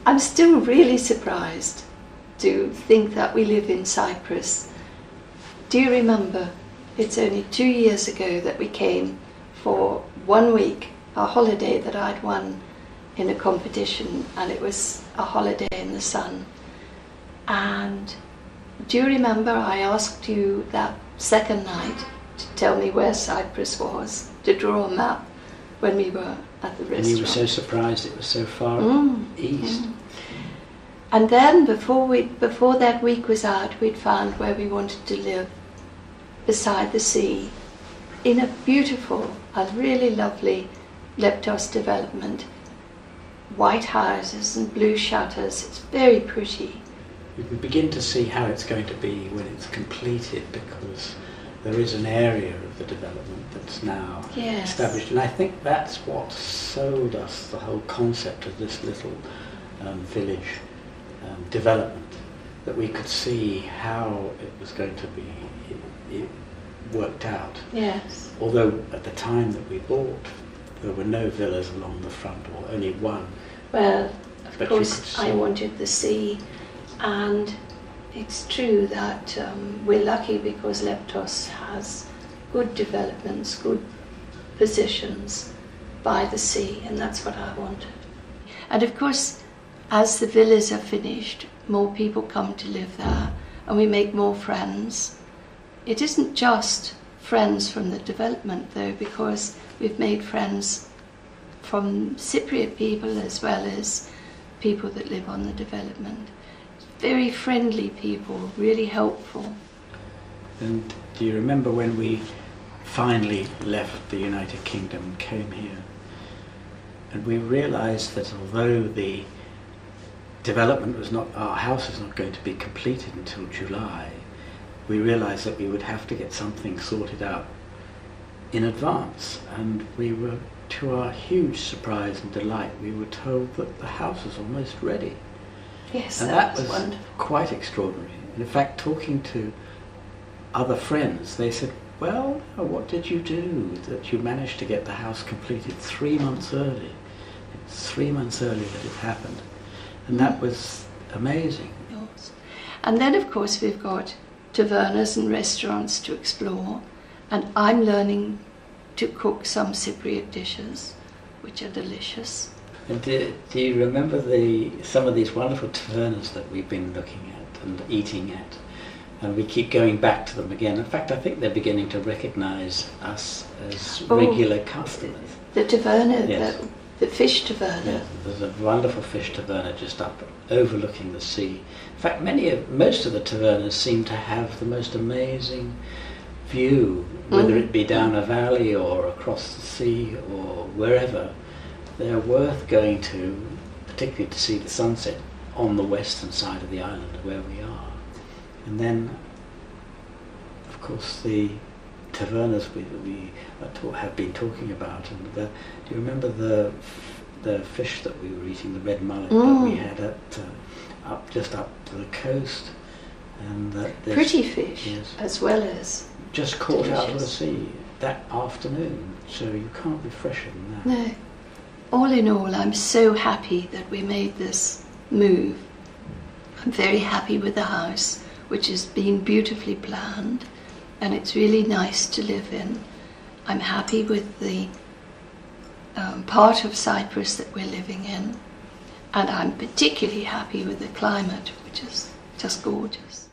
I'm still really surprised to think that we live in Cyprus. Do you remember? It's only 2 years ago that we came for 1 week, a holiday that I'd won in a competition, and it was a holiday in the sun. And do you remember I asked you that second night to tell me where Cyprus was, to draw a map when we were at the restaurant? And you were so surprised it was so far east. And then before that week was out, we'd found where we wanted to live, beside the sea, in a beautiful, a really lovely Leptos development. White houses and blue shutters. It's very pretty. You can begin to see how it's going to be when it's completed, because there is an area of the development that's now established, and I think that's what sold us the whole concept of this little village development, that we could see how it was going to be it worked out. Yes. Although at the time that we bought, there were no villas along the front, or only one. Well, of course I wanted the sea, and it's true that we're lucky because Leptos has good developments, good positions by the sea, and that's what I wanted. And of course, as the villas are finished, more people come to live there, and we make more friends. It isn't just friends from the development though, because we've made friends from Cypriot people as well as people that live on the development. Very friendly people, really helpful. And do you remember when we finally left the United Kingdom and came here? And we realised that although the development was not, our house was not going to be completed until July, we realised that we would have to get something sorted out in advance. And we were, to our huge surprise and delight, we were told that the house was almost ready. Yes, and that was wonderful. Quite extraordinary. And in fact, talking to other friends, they said, well, what did you do that you managed to get the house completed 3 months early? It's 3 months early that it happened. And that was amazing. Yes. And then, of course, we've got tavernas and restaurants to explore. And I'm learning to cook some Cypriot dishes, which are delicious. And do you remember some of these wonderful tavernas that we've been looking at and eating at? And we keep going back to them again. In fact, I think they're beginning to recognise us as regular customers. The taverna, yes. the fish taverna. Yes, there's a wonderful fish taverna just up overlooking the sea. In fact, most of the tavernas seem to have the most amazing view, whether it be down a valley or across the sea or wherever. They're worth going to, particularly to see the sunset on the western side of the island where we are. And then, of course, the tavernas we have been talking about. And do you remember the fish that we were eating, the red mullet that we had at just up to the coast? And pretty fish, yes, as well as just caught out of the sea that afternoon. So you can't be fresher than that. No. All in all, I'm so happy that we made this move. I'm very happy with the house, which has been beautifully planned, and it's really nice to live in. I'm happy with the part of Cyprus that we're living in, and I'm particularly happy with the climate, which is just gorgeous.